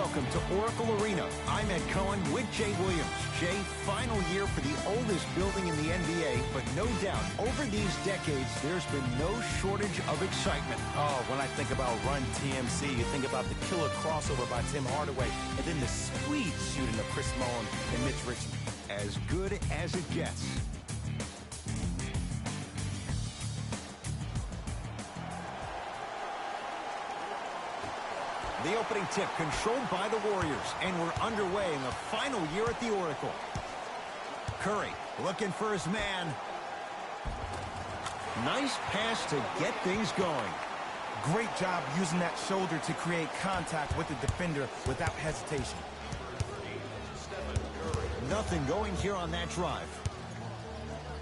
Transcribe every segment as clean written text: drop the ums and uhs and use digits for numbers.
Welcome to Oracle Arena. I'm Ed Cohen with Jay Williams. Jay, final year for the oldest building in the NBA, but no doubt, over these decades, there's been no shortage of excitement. Oh, when I think about Run TMC, you think about the killer crossover by Tim Hardaway, and then the sweet shooting of Chris Mullin and Mitch Richmond. As good as it gets. The opening tip controlled by the Warriors, and we're underway in the final year at the Oracle. Curry looking for his man. Nice pass to get things going. Great job using that shoulder to create contact with the defender without hesitation. Nothing going here on that drive.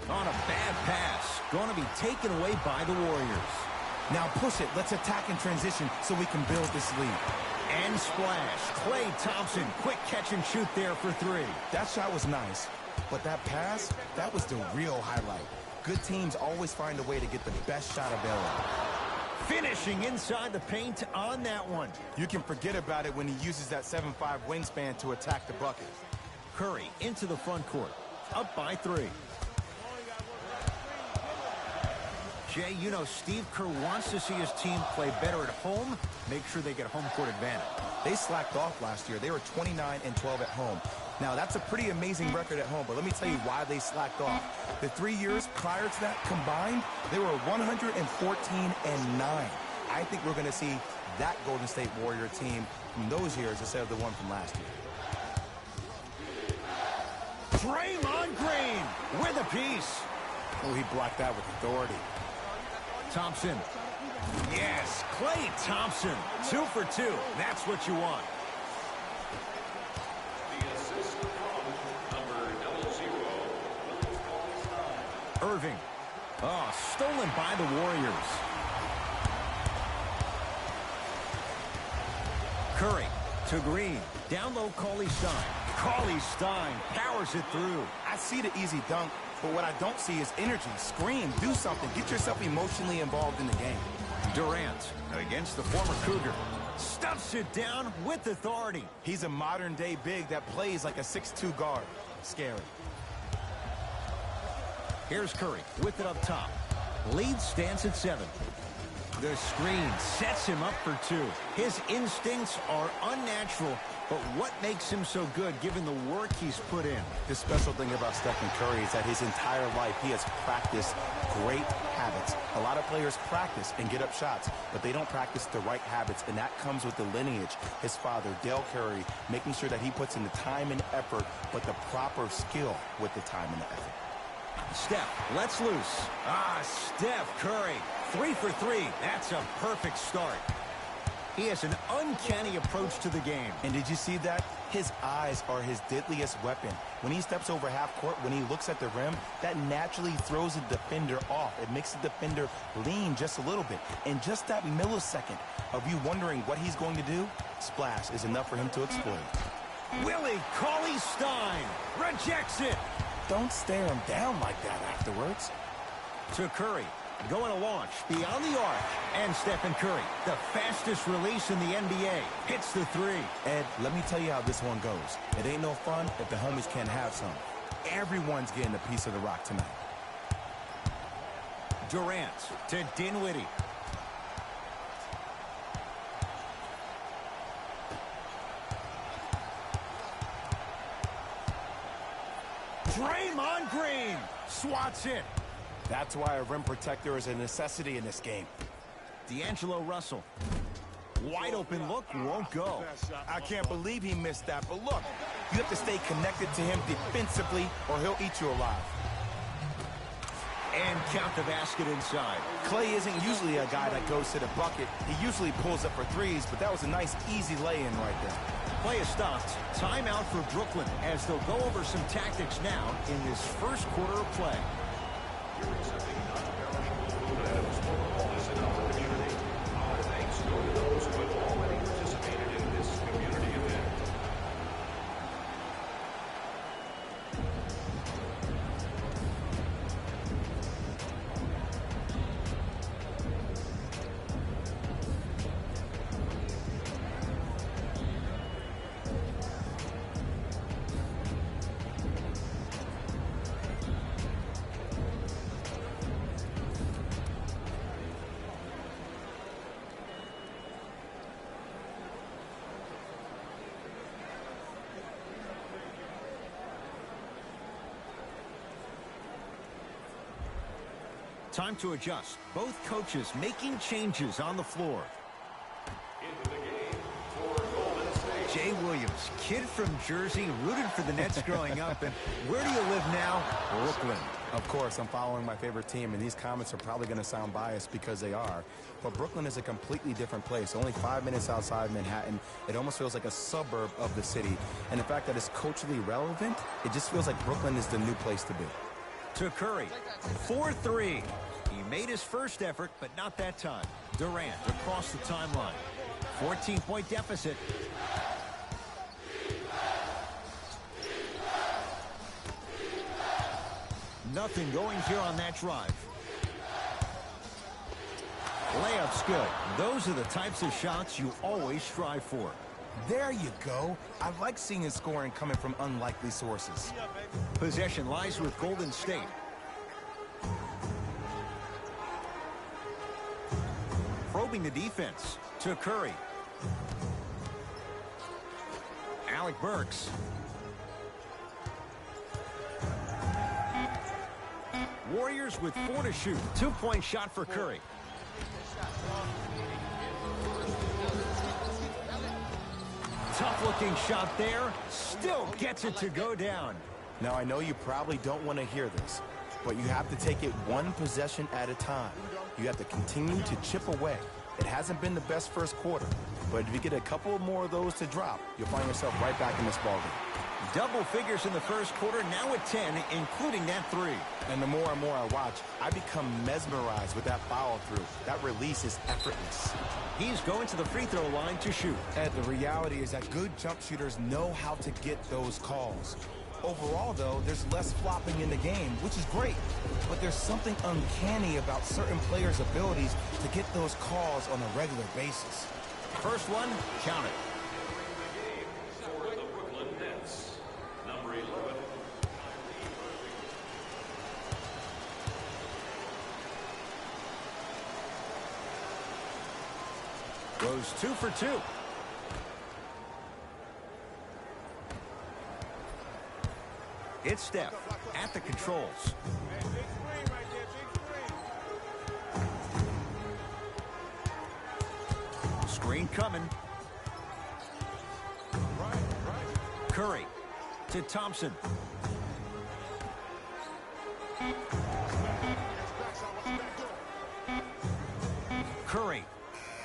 On a bad pass. Going to be taken away by the Warriors. Now push it. Let's attack in transition so we can build this lead. And splash. Klay Thompson. Quick catch and shoot there for three. That shot was nice, but that pass, that was the real highlight. Good teams always find a way to get the best shot available. Finishing inside the paint on that one. You can forget about it when he uses that 7'5" wingspan to attack the bucket. Curry into the front court. Up by three. Jay, you know Steve Kerr wants to see his team play better at home, make sure they get home court advantage. They slacked off last year. They were 29-12 at home. Now, that's a pretty amazing record at home, but let me tell you why they slacked off. The 3 years prior to that combined, they were 114-9. I think we're going to see that Golden State Warrior team from those years instead of the one from last year. Draymond Green with a piece. Oh, he blocked that with authority. Thompson. Yes, Klay Thompson. 2 for 2. That's what you want. Irving. Oh, stolen by the Warriors. Curry to Green. Down low, Cauley Stein. Cauley Stein powers it through. I see the easy dunk, but what I don't see is energy. Scream, do something. Get yourself emotionally involved in the game. Durant against the former Cougar. Stuffs it down with authority. He's a modern-day big that plays like a 6'2" guard. Scary. Here's Curry with it up top. Lead stands at 7. The screen sets him up for 2. His instincts are unnatural, but what makes him so good given the work he's put in? The special thing about Stephen Curry is that his entire life he has practiced great habits. A lot of players practice and get up shots, but they don't practice the right habits, and that comes with the lineage. His father, Dale Curry, making sure that he puts in the time and effort, but the proper skill with the time and the effort. Steph lets loose. Steph Curry. 3 for 3. That's a perfect start. He has an uncanny approach to the game. And did you see that? His eyes are his deadliest weapon. When he steps over half court, when he looks at the rim, that naturally throws the defender off. It makes the defender lean just a little bit. And just that millisecond of you wondering what he's going to do, splash is enough for him to exploit. Willie Cauley Stein rejects it. Don't stare him down like that afterwards. To Curry. Going to launch beyond the arc. And Stephen Curry, the fastest release in the NBA, hits the 3. Ed, let me tell you how this one goes. It ain't no fun if the homies can't have some. Everyone's getting a piece of the rock tonight. Durant to Dinwiddie. Draymond Green swats it. That's why a rim protector is a necessity in this game. D'Angelo Russell. Wide open look, won't go. I can't believe he missed that, but look, you have to stay connected to him defensively or he'll eat you alive. And count the basket inside. Klay isn't usually a guy that goes to the bucket. He usually pulls up for threes, but that was a nice, easy lay-in right there. Play is stopped. Timeout for Brooklyn as they'll go over some tactics now in this first quarter of play. Time to adjust. Both coaches making changes on the floor. Jay Williams, kid from Jersey, rooted for the Nets growing up. And where do you live now? Brooklyn. Of course, I'm following my favorite team, and these comments are probably going to sound biased because they are. But Brooklyn is a completely different place. Only 5 minutes outside Manhattan. It almost feels like a suburb of the city. And the fact that it's culturally relevant, it just feels like Brooklyn is the new place to be. To Curry, 4-3. He made his first effort, but not that time. Durant across the timeline. 14-point deficit. Nothing going here on that drive. Layup's good. Those are the types of shots you always strive for. There you go. I like seeing his scoring coming from unlikely sources. Possession lies with Golden State. Probing the defense to Curry. Alec Burks. Warriors with 4 to shoot. 2-point shot for Curry. Tough-looking shot there. Still gets it to go down. Now, I know you probably don't want to hear this, but you have to take it one possession at a time. You have to continue to chip away. It hasn't been the best first quarter, but if you get a couple more of those to drop, you'll find yourself right back in this ballgame. Double figures in the first quarter, now at 10, including that 3. And the more and more I watch, I become mesmerized with that follow-through. That release is effortless. He's going to the free throw line to shoot. And the reality is that good jump shooters know how to get those calls. Overall, though, there's less flopping in the game, which is great. But there's something uncanny about certain players' abilities to get those calls on a regular basis. First one, count it. Goes 2 for 2. It's Steph at the controls. Screen coming. Curry to Thompson. Curry.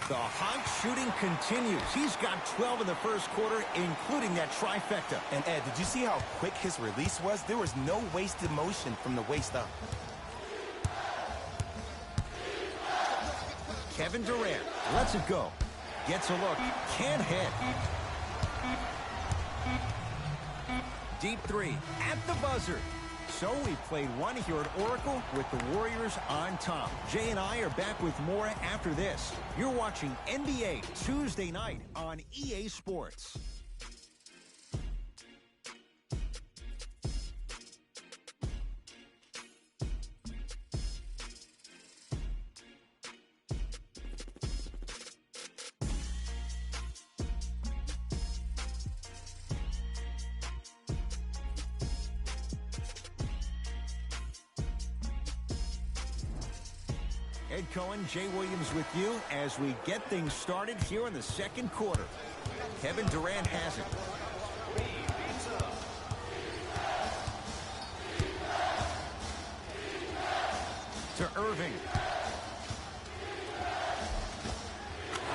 The hot shooting continues. He's got 12 in the first quarter, including that trifecta. And Ed, did you see how quick his release was? There was no wasted motion from the waist up. Kevin Durant lets it go. Gets a look. Can't hit. Deep 3 at the buzzer. So we played one here at Oracle with the Warriors on top. Jay and I are back with more after this. You're watching NBA Tuesday night on EA Sports. Ed Cohen, Jay Williams with you as we get things started here in the second quarter. Kevin Durant has it. To Irving.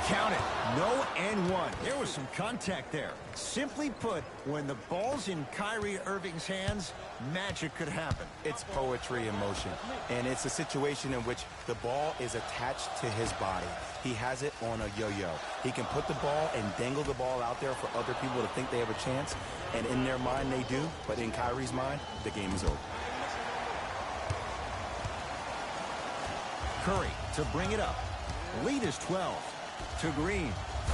Count it. No and one. There was some contact there. Simply put, when the ball's in Kyrie Irving's hands, magic could happen. It's poetry in motion, and it's a situation in which the ball is attached to his body. He has it on a yo-yo. He can put the ball and dangle the ball out there for other people to think they have a chance, and in their mind they do, but in Kyrie's mind, the game is over. Curry to bring it up. Lead is 12. To Green.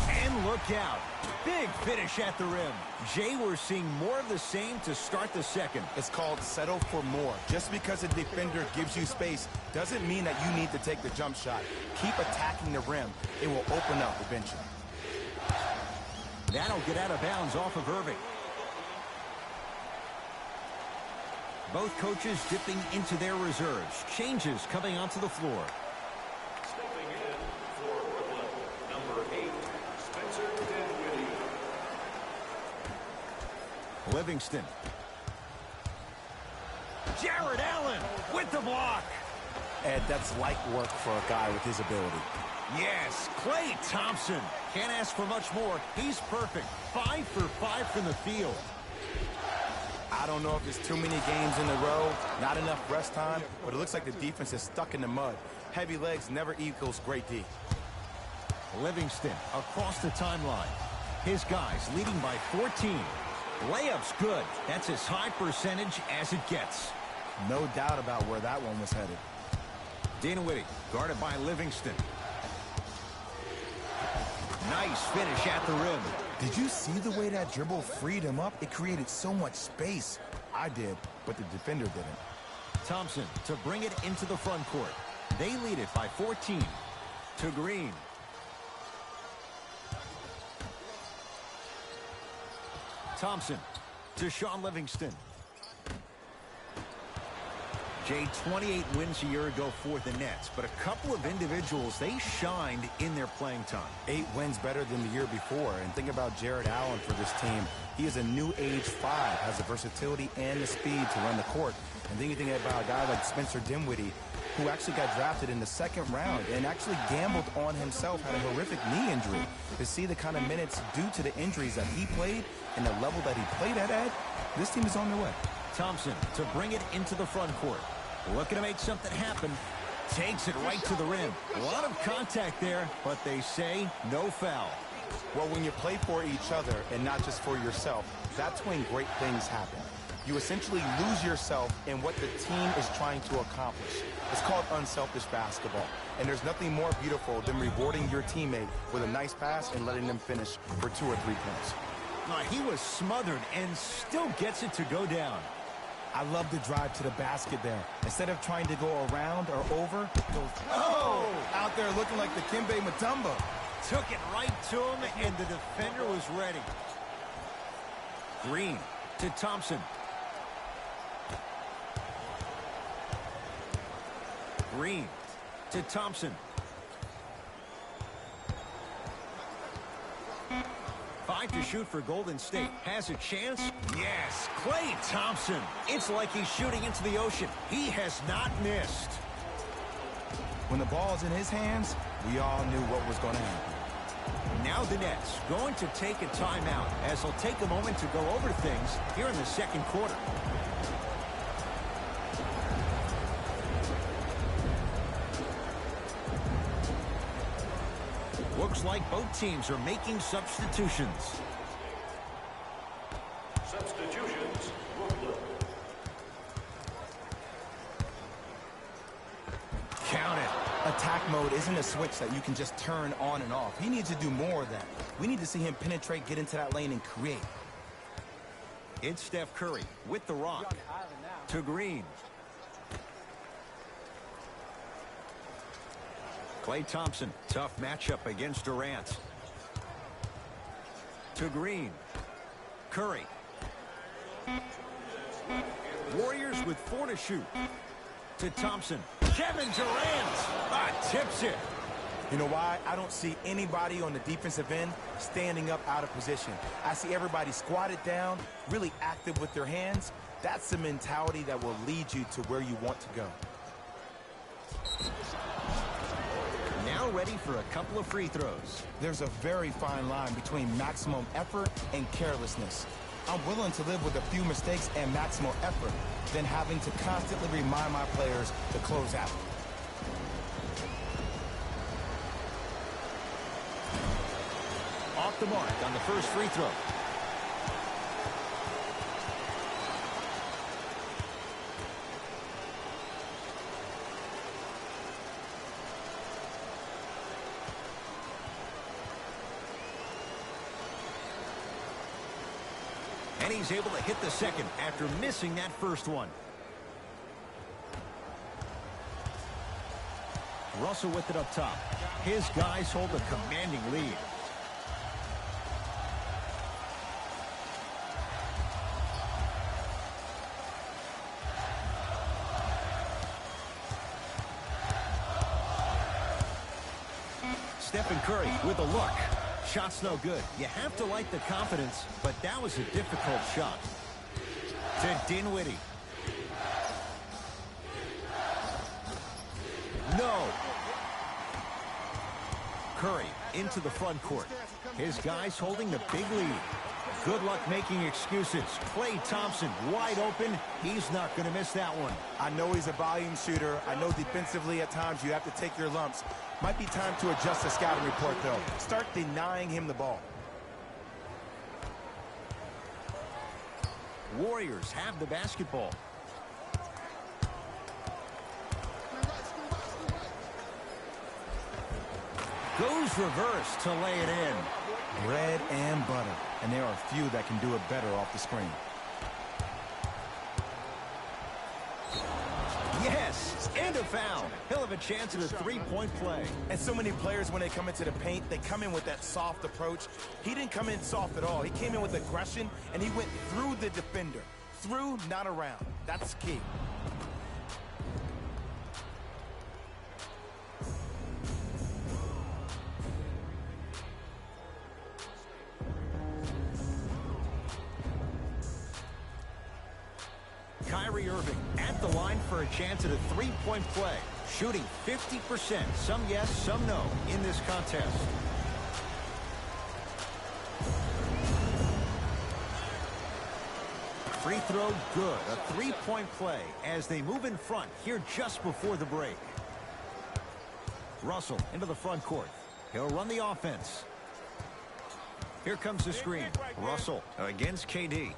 And look out. Big finish at the rim. Jay, we're seeing more of the same to start the second. It's called settle for more. Just because a defender gives you space doesn't mean that you need to take the jump shot. Keep attacking the rim. It will open up eventually. That'll get out of bounds off of Irving. Both coaches dipping into their reserves. Changes coming onto the floor. Stepping in for Brooklyn, number 8, Spencer Dinwiddie. Livingston. Jared Allen with the block. Ed, that's light work for a guy with his ability. Yes, Klay Thompson. Can't ask for much more. He's perfect. 5 for 5 from the field. I don't know if it's too many games in a row, not enough rest time, but it looks like the defense is stuck in the mud. Heavy legs never equals great D. Livingston across the timeline. His guys leading by 14. Layup's good. That's as high percentage as it gets. No doubt about where that one was headed. Dinwiddie guarded by Livingston. Nice finish at the rim. Did you see the way that dribble freed him up? It created so much space. I did, but the defender didn't. Thompson to bring it into the front court. They lead it by 14 to Green. Thompson to Shaun Livingston. Jay, 28 wins a year ago for the Nets, but a couple of individuals, they shined in their playing time. 8 wins better than the year before. And think about Jared Allen for this team. He is a new age 5, has the versatility and the speed to run the court. And then you think about a guy like Spencer Dinwiddie, who actually got drafted in the 2nd round and actually gambled on himself, had a horrific knee injury. To see the kind of minutes due to the injuries that he played and the level that he played at, Ed, this team is on their way. Thompson to bring it into the front court. Looking to make something happen. Takes it right to the rim. A lot of contact there, but they say no foul. Well, when you play for each other and not just for yourself, that's when great things happen. You essentially lose yourself in what the team is trying to accomplish. It's called unselfish basketball. And there's nothing more beautiful than rewarding your teammate with a nice pass and letting them finish for 2 or 3 points. He was smothered and still gets it to go down. I love the drive to the basket there. Instead of trying to go around or over, goes out there looking like the Kimbe Mutombo. Took it right to him, and the defender was ready. Green to Thompson. Green to Thompson. 5 to shoot for Golden State. Has a chance? Yes, Klay Thompson. It's like he's shooting into the ocean. He has not missed. When the ball's in his hands, we all knew what was going to happen. Now the Nets going to take a timeout as they'll take a moment to go over things here in the 2nd quarter. Looks like both teams are making substitutions. Substitutions, Brooklyn. Count it. Attack mode isn't a switch that you can just turn on and off. He needs to do more of that. We need to see him penetrate, get into that lane, and create. It's Steph Curry with the rock to Green. Klay Thompson, tough matchup against Durant. To Green. Curry. Warriors with 4 to shoot. To Thompson. Kevin Durant tips it. You know why? I don't see anybody on the defensive end standing up out of position. I see everybody squatted down, really active with their hands. That's the mentality that will lead you to where you want to go. Now ready for a couple of free throws. There's a very fine line between maximum effort and carelessness. I'm willing to live with a few mistakes and maximum effort than having to constantly remind my players to close out. Off the mark on the first free throw. And he's able to hit the second after missing that first one. Russell with it up top. His guys hold a commanding lead. Stephen Curry with a look. Shot's no good. You have to like the confidence, but that was a difficult shot. To Dinwiddie. No. Curry into the front court. His guys holding the big lead. Good luck making excuses. Klay Thompson wide open. He's not going to miss that one. I know he's a volume shooter. I know defensively at times you have to take your lumps. Might be time to adjust the scouting report, though. Start denying him the ball. Warriors have the basketball. Goes reverse to lay it in. Bread and butter. And there are few that can do it better off the screen. Yes, and a foul. He'll have a chance at a three-point play. And so many players, when they come into the paint, they come in with that soft approach. He didn't come in soft at all. He came in with aggression, and he went through the defender. Through, not around. That's key. Kyrie Irving at the line for a chance at a three-point play. Shooting 50%. Some yes, some no in this contest. Free throw good. A three-point play as they move in front here just before the break. Russell into the front court. He'll run the offense. Here comes the screen. Russell against KD.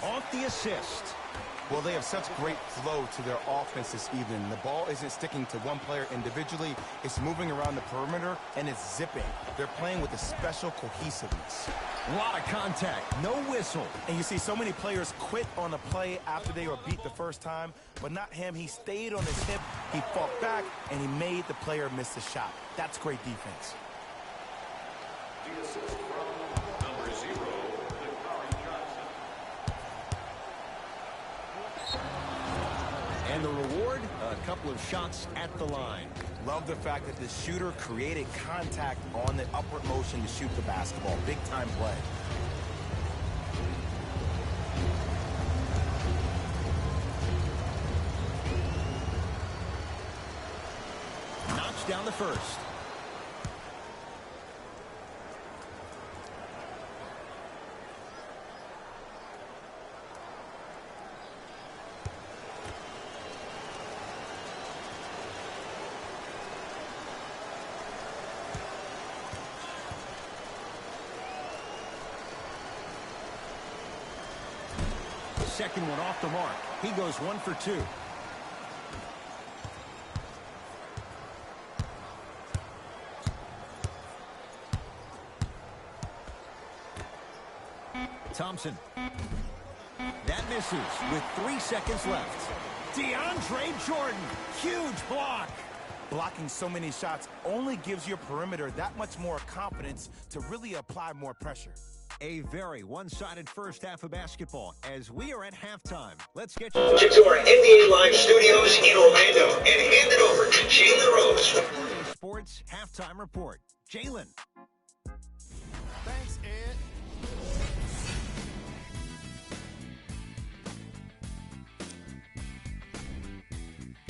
Off the assist. Well, they have such great flow to their offense this evening. The ball isn't sticking to one player individually. It's moving around the perimeter, and it's zipping. They're playing with a special cohesiveness. A lot of contact. No whistle. And you see so many players quit on a play after they were beat the first time, but not him. He stayed on his hip, he fought back, and he made the player miss the shot. That's great defense. The assist from number 0, Dakari Johnson. And the reward, a couple of shots at the line. Love the fact that the shooter created contact on the upward motion to shoot the basketball. Big time play. Knocks down the first. Second one off the mark. He goes 1 for 2. Thompson. That misses with 3 seconds left. DeAndre Jordan. Huge block. Blocking so many shots only gives your perimeter that much more confidence to really apply more pressure. A very one-sided first half of basketball as we are at halftime. Let's get To our NBA Live studios in Orlando and hand it over to Jalen Rose. Sports halftime report. Jalen. Thanks, Ed.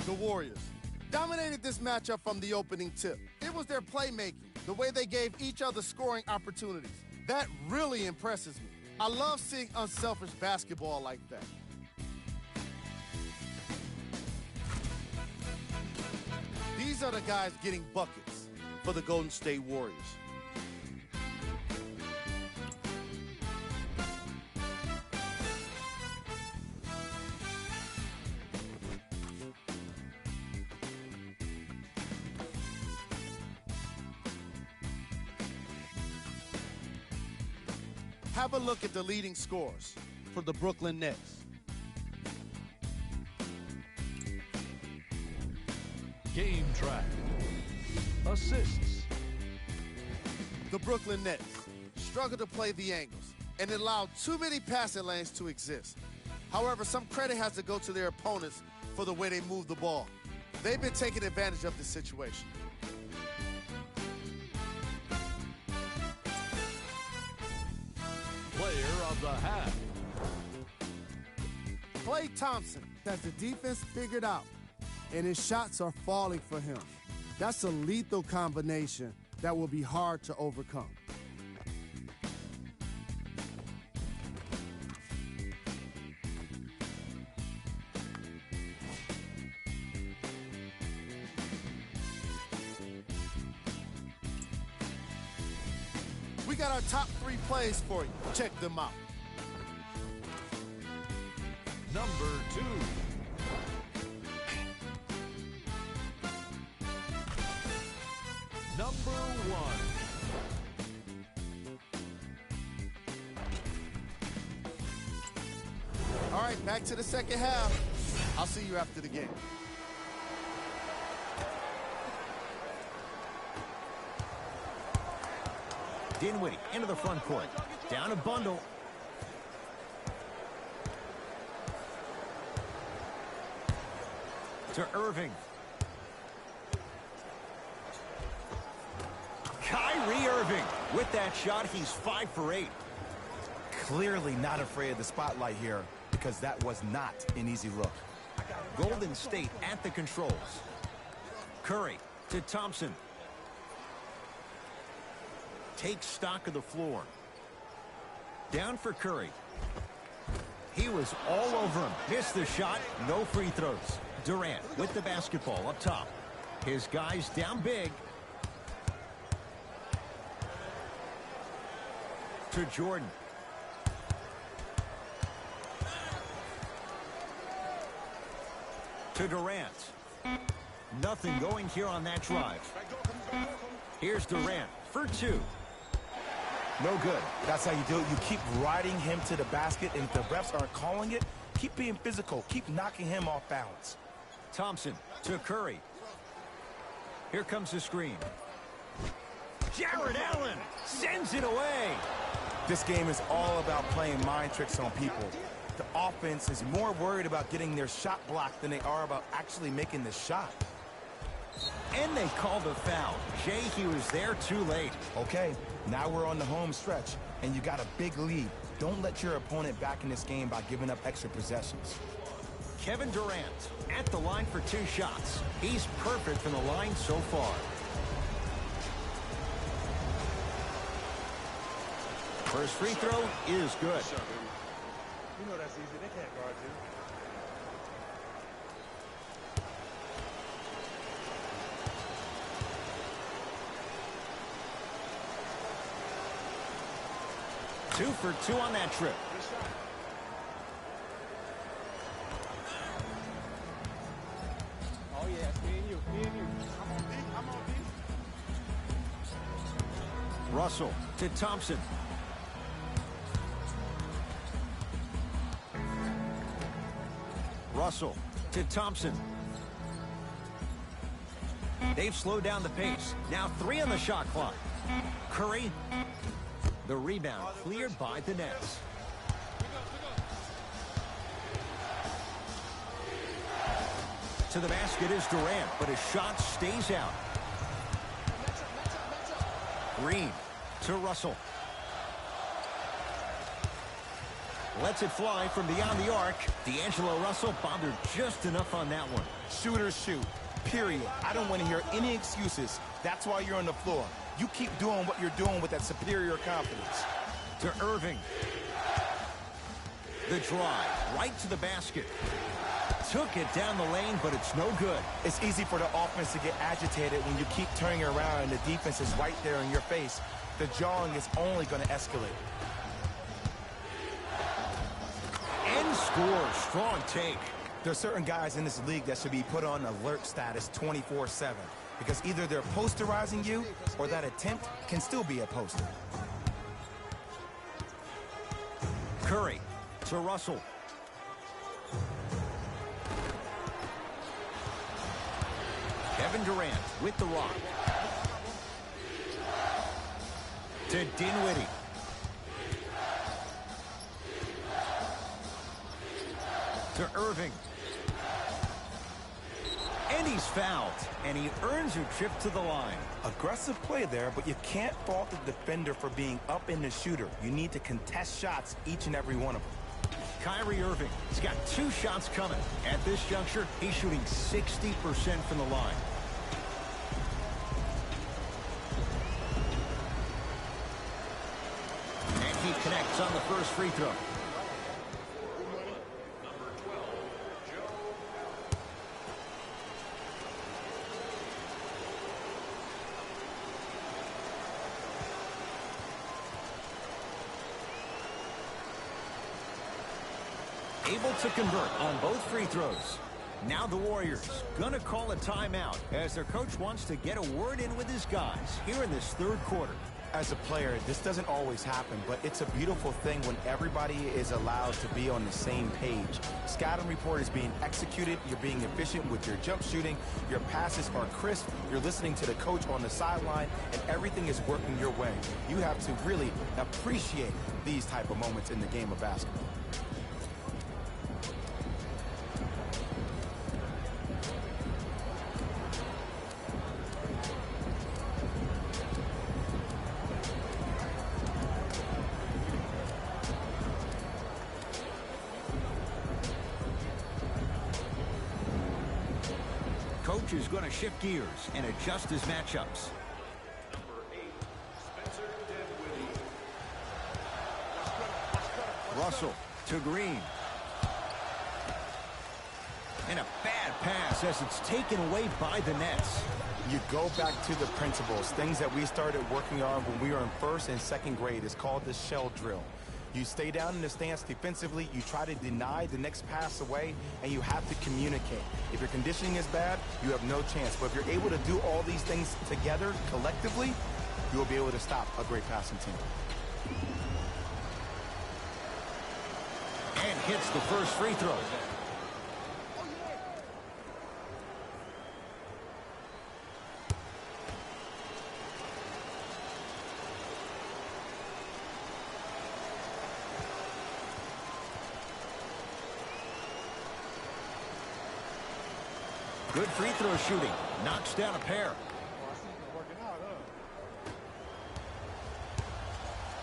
The Warriors dominated this matchup from the opening tip. It was their playmaking, the way they gave each other scoring opportunities. That really impresses me. I love seeing unselfish basketball like that. These are the guys getting buckets for the Golden State Warriors. Have a look at the leading scorers for the Brooklyn Nets. Game track. Assists. The Brooklyn Nets struggle to play the angles and allow too many passing lanes to exist. However, some credit has to go to their opponents for the way they move the ball. They've been taking advantage of this situation. Player of the half. Klay Thompson has the defense figured out, and his shots are falling for him. That's a lethal combination that will be hard to overcome. We got our top 3 plays for you. Check them out. Number 2. Number 1. All right, back to the second half. I'll see you after the game. Dinwiddie into the front court. Down a bundle. To Irving. Kyrie Irving. With that shot, he's 5 for 8. Clearly not afraid of the spotlight here because that was not an easy look. Golden State at the controls. Curry to Thompson. Takes stock of the floor. Down for Curry. He was all over him. Missed the shot. No free throws. Durant with the basketball up top. His guys down big. To Jordan. To Durant. Nothing going here on that drive. Here's Durant for 2. No good. That's how you do it. You keep riding him to the basket, and if the refs aren't calling it, keep being physical. Keep knocking him off balance. Thompson to Curry. Here comes the screen. Jared Allen sends it away. This game is all about playing mind tricks on people. The offense is more worried about getting their shot blocked than they are about actually making the shot. And they call the foul. Jay, he was there too late. Okay, now we're on the home stretch, and you got a big lead. Don't let your opponent back in this game by giving up extra possessions. Kevin Durant at the line for 2 shots. He's perfect from the line so far. First free throw is good. You know that's easy. They can't guard you. Two for 2 on that trip. Oh, yeah, it's me and you. Me and you. I'm on D. Russell to Thompson. Russell to Thompson. They've slowed down the pace. Now 3 on the shot clock. Curry. The rebound cleared by the Nets. To the basket is Durant, but his shot stays out. Green to Russell. Lets it fly from beyond the arc. D'Angelo Russell bothered just enough on that one. Shooters shoot, period. I don't want to hear any excuses. That's why you're on the floor. You keep doing what you're doing with that superior confidence. To Irving. The drive right to the basket. Took it down the lane, but it's no good. It's easy for the offense to get agitated when you keep turning around and the defense is right there in your face. The jawing is only going to escalate. And score. Strong take. There are certain guys in this league that should be put on alert status 24/7 because either they're posterizing you or that attempt can still be a poster. Curry to Russell. Kevin Durant with the rock. To Dinwiddie. To Irving. And he's fouled, and he earns a trip to the line. Aggressive play there, but you can't fault the defender for being up in the shooter. You need to contest shots, each and every one of them. Kyrie Irving, he's got 2 shots coming. At this juncture, he's shooting 60% from the line. And he connects on the first free throw. Able to convert on both free throws. Now the Warriors gonna call a timeout as their coach wants to get a word in with his guys here in this third quarter. As a player, this doesn't always happen, but it's a beautiful thing when everybody is allowed to be on the same page. Scouting report is being executed. You're being efficient with your jump shooting. Your passes are crisp. You're listening to the coach on the sideline, and everything is working your way. You have to really appreciate these type of moments in the game of basketball. Coach is going to shift gears and adjust his matchups. Number 8, Spencer Dinwiddie. Russell to Green. And a bad pass as it's taken away by the Nets. You go back to the principles, things that we started working on when we were in first and second grade. It's called the shell drill. You stay down in the stance defensively, you try to deny the next pass away, and you have to communicate. If your conditioning is bad, you have no chance. But if you're able to do all these things together, collectively, you will be able to stop a great passing team. And hits the first free throw. Good free throw shooting. Knocks down a pair. Oh, I see you working out,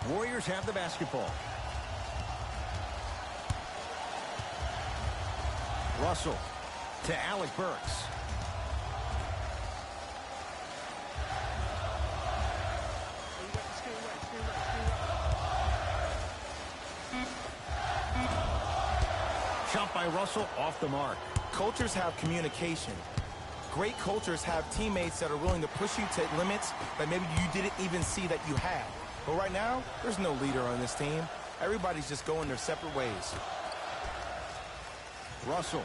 huh? Warriors have the basketball. Russell to Alec Burks. Oh, you got the skin right, skin right. Shot by Russell off the mark. Cultures have communication. Great cultures have teammates that are willing to push you to limits that maybe you didn't even see that you had. But right now, there's no leader on this team. Everybody's just going their separate ways. Russell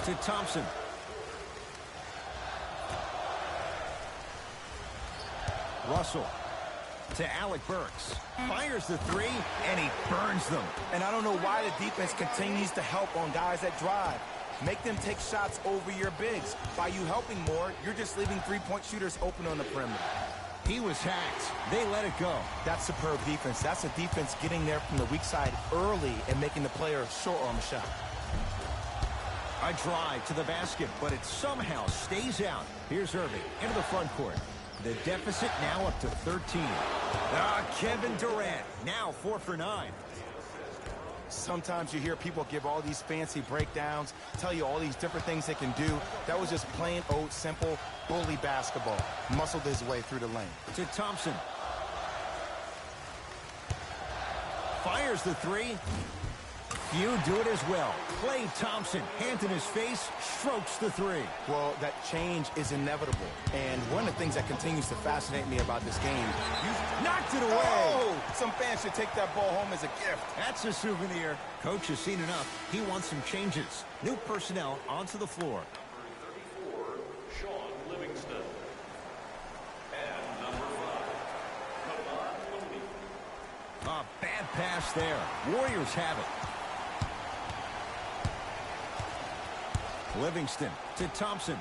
to Thompson. Russell to Alec Burks. Fires the three, and he burns them. And I don't know why the defense continues to help on guys that drive. Make them take shots over your bigs. By you helping more, you're just leaving three-point shooters open on the perimeter. He was hacked. They let it go. That's superb defense. That's a defense getting there from the weak side early and making the player short arm a shot. A drive to the basket, but it somehow stays out. Here's Irving into the front court. The deficit now up to 13. Kevin Durant, now 4 for 9. Sometimes you hear people give all these fancy breakdowns, tell you all these different things they can do. That was just plain old simple bully basketball. Muscled his way through the lane. To Thompson. Fires the three. Few do it as well. Klay Thompson, hand in his face, strokes the three. Well, that change is inevitable. And one of the things that continues to fascinate me about this game, You've knocked it away. oh, some fans should take that ball home as a gift. That's a souvenir. Coach has seen enough. He wants some changes. New personnel onto the floor. Number 34, Sean Livingston. And number 5, Kevon Looney. A bad pass there. Warriors have it. Livingston to Thompson.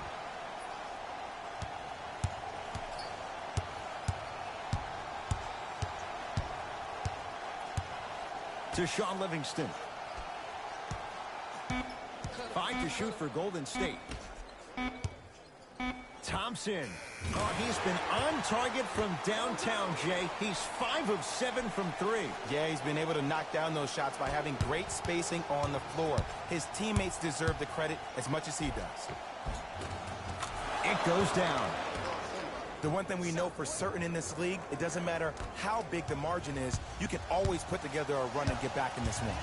To Sean Livingston. 5 to shoot for Golden State. Thompson. Oh, he's been on target from downtown, Jay. He's 5 of 7 from 3. Yeah, he's been able to knock down those shots by having great spacing on the floor. His teammates deserve the credit as much as he does. It goes down. The one thing we know for certain in this league, it doesn't matter how big the margin is, you can always put together a run and get back in this one.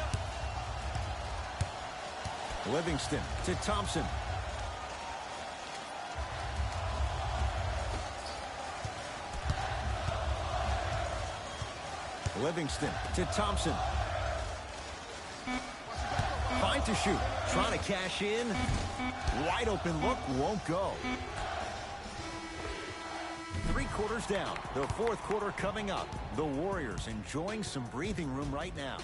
Livingston to Thompson. Livingston to Thompson. Fine to shoot. Trying to cash in. Wide open look. Won't go. 3 quarters down. The 4th quarter coming up. The Warriors enjoying some breathing room right now.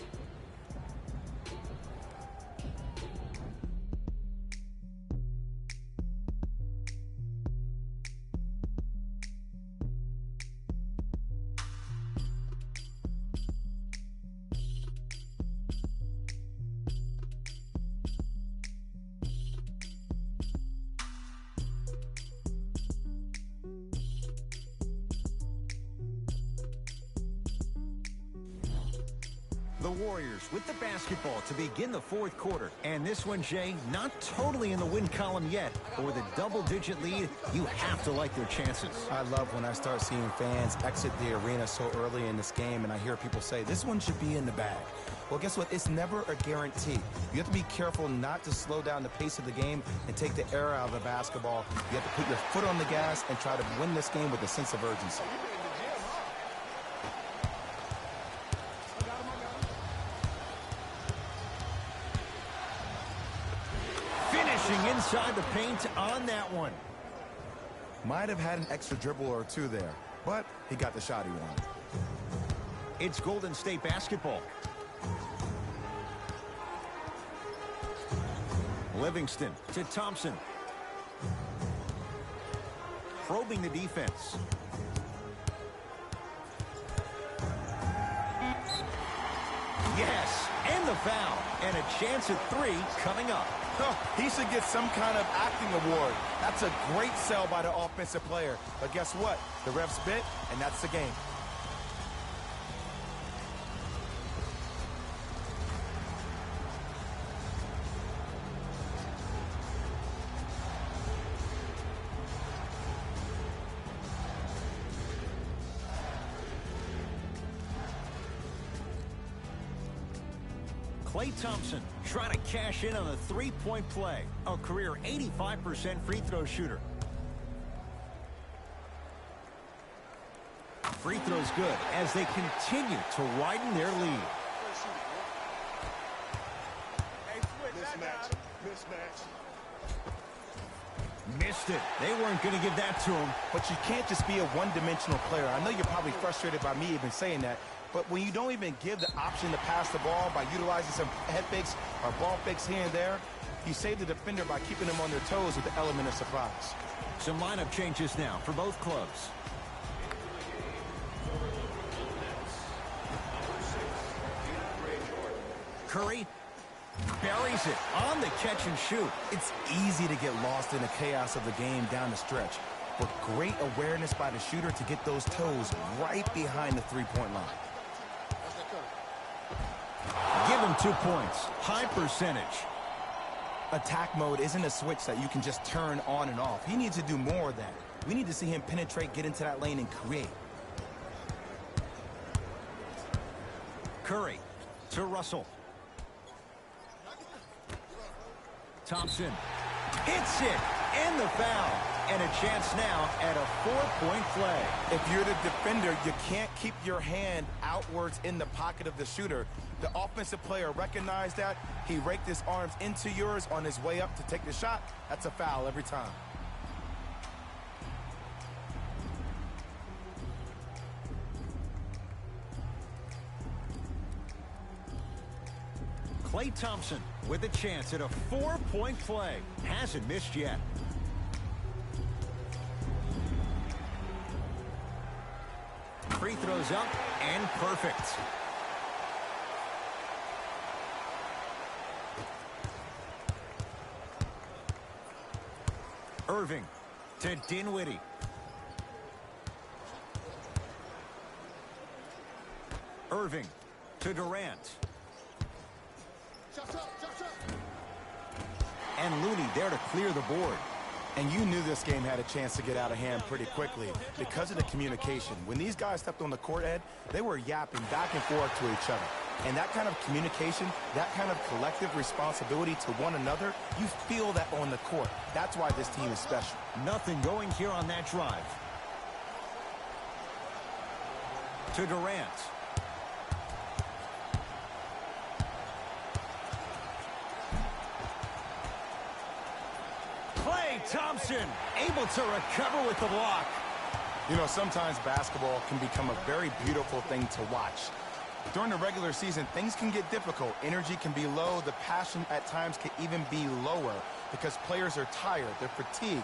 The Warriors with the basketball to begin the 4th quarter. And this one, Jay, not totally in the win column yet. But with a double-digit lead, you have to like their chances. I love when I start seeing fans exit the arena so early in this game, and I hear people say, this one should be in the bag. Well, guess what? It's never a guarantee. You have to be careful not to slow down the pace of the game and take the air out of the basketball. You have to put your foot on the gas and try to win this game with a sense of urgency. Inside the paint on that one. Might have had an extra dribble or two there, but he got the shot he wanted. It's Golden State basketball. Livingston to Thompson. Probing the defense. Yes, and the foul. And a chance at 3 coming up. Oh, he should get some kind of acting award. That's a great sell by the offensive player. But guess what? The refs bit, and that's the game. Klay Thompson trying to cash in on a 3-point play. A career 85% free throw shooter. Free throws good as they continue to widen their lead. Mismatch. Missed it. They weren't going to give that to him. But you can't just be a one-dimensional player. I know you're probably frustrated by me even saying that, but when you don't even give the option to pass the ball by utilizing some head fakes or ball fakes here and there, you save the defender by keeping them on their toes with the element of surprise. Some lineup changes now for both clubs. Curry buries it on the catch and shoot. It's easy to get lost in the chaos of the game down the stretch, but great awareness by the shooter to get those toes right behind the three-point line. Give him 2 points. High percentage. Attack mode isn't a switch that you can just turn on and off. He needs to do more of that. We need to see him penetrate, get into that lane, and create. Curry to Russell. Thompson hits it, and the foul. And a chance now at a 4-point play. If you're the defender, you can't keep your hand outwards in the pocket of the shooter. The offensive player recognized that. He raked his arms into yours on his way up to take the shot. That's a foul every time. Klay Thompson with a chance at a 4-point play. Hasn't missed yet. Free throws up and perfect. Irving To Dinwiddie. Irving to Durant. And Looney there to clear the board. And you knew this game had a chance to get out of hand pretty quickly because of the communication. When these guys stepped on the court, Ed, they were yapping back and forth to each other. And that kind of communication, that kind of collective responsibility to one another, you feel that on the court. That's why this team is special. Nothing going here on that drive. To Durant. Klay Thompson able to recover with the block. You know, sometimes basketball can become a very beautiful thing to watch. During the regular season, things can get difficult. Energy can be low. The passion at times can even be lower because players are tired. They're fatigued.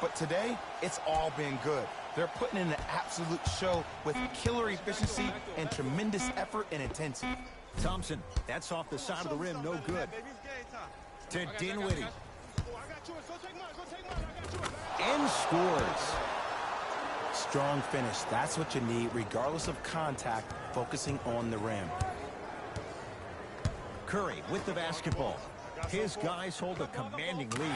But today, it's all been good. They're putting in an absolute show with killer efficiency and tremendous effort and intensity. Thompson, that's off the side of the rim, no good. To Dinwiddie. And scores. Strong finish. That's what you need, regardless of contact, focusing on the rim. Curry with the basketball. His guys hold a commanding lead.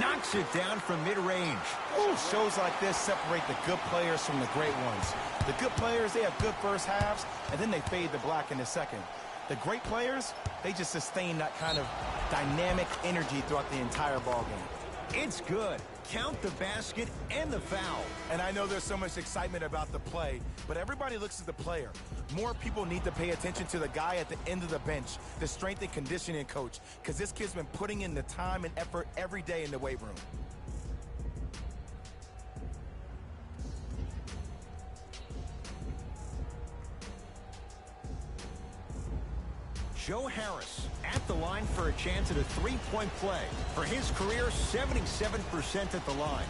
Knocks it down from mid-range. Ooh, shows like this separate the good players from the great ones. The good players, they have good first halves, and then they fade to black in the second. The great players, they just sustain that kind of dynamic energy throughout the entire ballgame. It's good. Count the basket and the foul. And I know there's so much excitement about the play, but everybody looks at the player. More people need to pay attention to the guy at the end of the bench, the strength and conditioning coach, because this kid's been putting in the time and effort every day in the weight room. Joe Harris at the line for a chance at a three-point play. For his career, 77% at the line.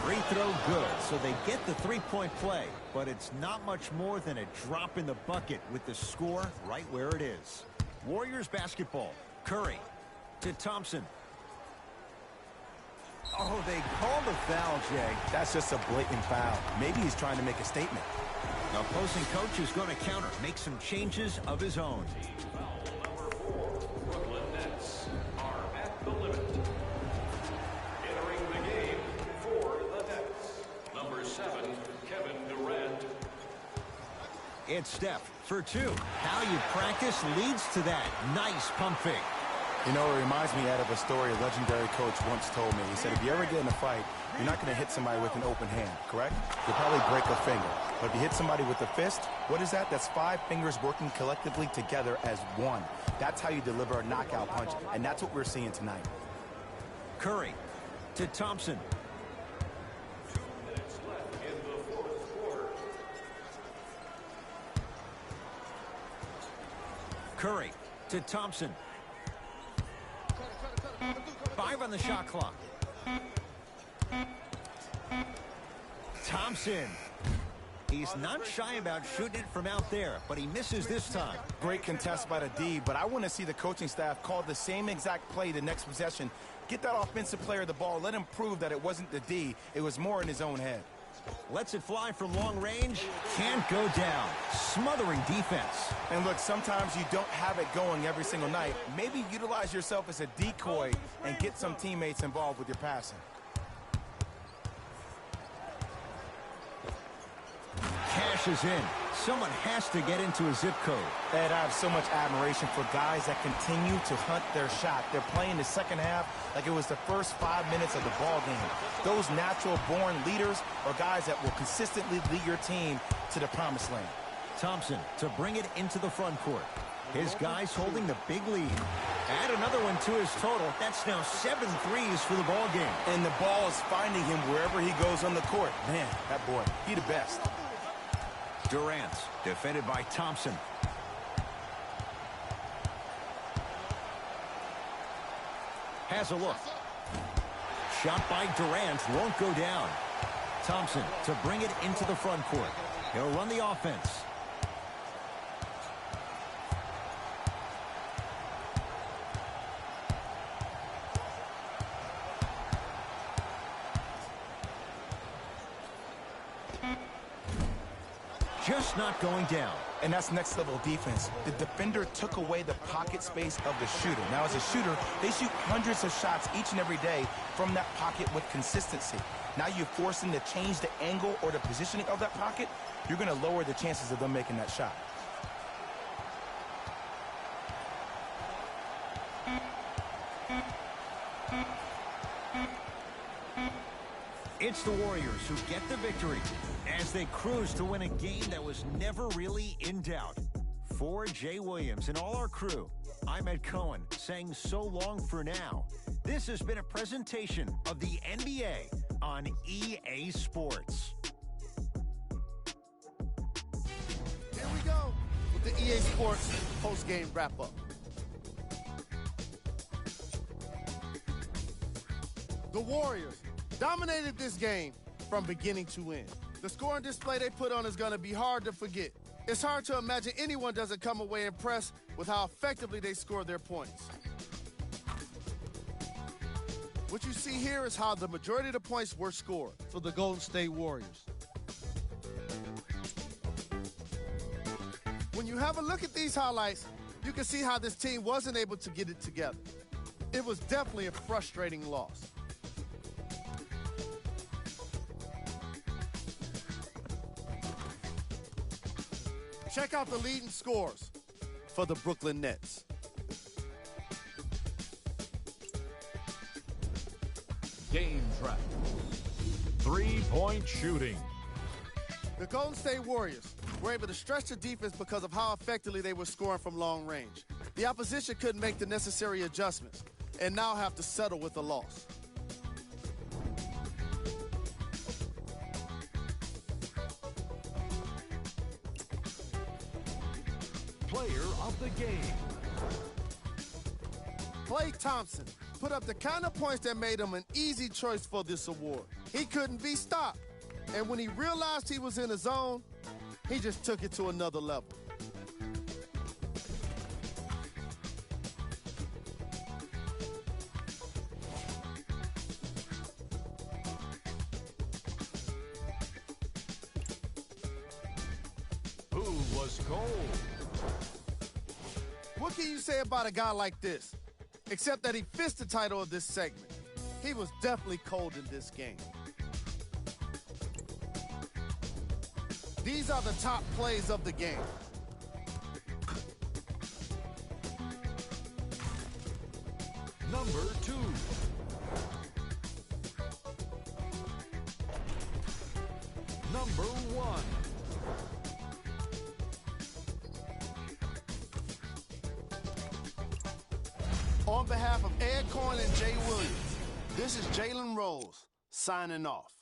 Free throw good, so they get the three-point play. But it's not much more than a drop in the bucket with the score right where it is. Warriors basketball. Curry to Thompson. Oh, they called a foul, Jay. That's just a blatant foul. Maybe he's trying to make a statement. The opposing coach is going to counter, make some changes of his own. Foul number 4. Brooklyn Nets are at the limit. Entering the game for the Nets, number 7, Kevin Durant. It's Steph for 2. How you practice leads to that. Nice pump fake. You know, it reminds me of a story a legendary coach once told me. He said, if you ever get in a fight, you're not going to hit somebody with an open hand, correct? You'll probably break a finger. But if you hit somebody with a fist, what is that? That's 5 fingers working collectively together as one. That's how you deliver a knockout punch, and that's what we're seeing tonight. Curry to Thompson. 2 minutes left in the 4th quarter. Curry to Thompson. 5 on the shot clock. Thompson. He's not shy about shooting it from out there, but he misses this time. Great contest by the D, but I want to see the coaching staff call the same exact play the next possession. Get that offensive player the ball. Let him prove that it wasn't the D. It was more in his own head. Lets it fly from long range. Can't go down. Smothering defense. And look, sometimes you don't have it going every single night. Maybe utilize yourself as a decoy and get some teammates involved with your passing. Cashes in. Someone has to get into a zip code. Ed, I have so much admiration for guys that continue to hunt their shot. They're playing the second half like it was the first 5 minutes of the ball game. Those natural-born leaders are guys that will consistently lead your team to the promised land. Thompson to bring it into the front court. His guys holding the big lead. Add another one to his total. That's now 7 threes for the ball game. And the ball is finding him wherever he goes on the court. Man, that boy, he the best. Durant, defended by Thompson. Has a look. Shot by Durant won't go down. Thompson to bring it into the front court. He'll run the offense. just not going down. And that's next level defense. The defender took away the pocket space of the shooter. Now, as a shooter, they shoot hundreds of shots each and every day from that pocket with consistency. Now you force them to change the angle or the positioning of that pocket, you're going to lower the chances of them making that shot. It's the Warriors who get the victory as they cruise to win a game that was never really in doubt. For Jay Williams and all our crew, I'm Ed Cohen saying so long for now. This has been a presentation of the NBA on EA Sports. Here we go with the EA Sports post-game wrap-up. The Warriors dominated this game from beginning to end. The scoring display they put on is going to be hard to forget. It's hard to imagine anyone doesn't come away impressed with how effectively they scored their points. What you see here is how the majority of the points were scored for the Golden State Warriors. When you have a look at these highlights, you can see how this team wasn't able to get it together. It was definitely a frustrating loss. Check out the leading scores for the Brooklyn Nets. Game track. 3-point shooting. The Golden State Warriors were able to stretch the defense because of how effectively they were scoring from long range. The opposition couldn't make the necessary adjustments and now have to settle with a loss. Player of the game. Klay Thompson put up the kind of points that made him an easy choice for this award. He couldn't be stopped. And when he realized he was in a zone, he just took it to another level. Who was cold? What can you say about a guy like this? Except that he fits the title of this segment. He was definitely cold in this game. These are the top plays of the game. Number 2. Number 1. On behalf of Ed Cohen and Jay Williams, this is Jalen Rose signing off.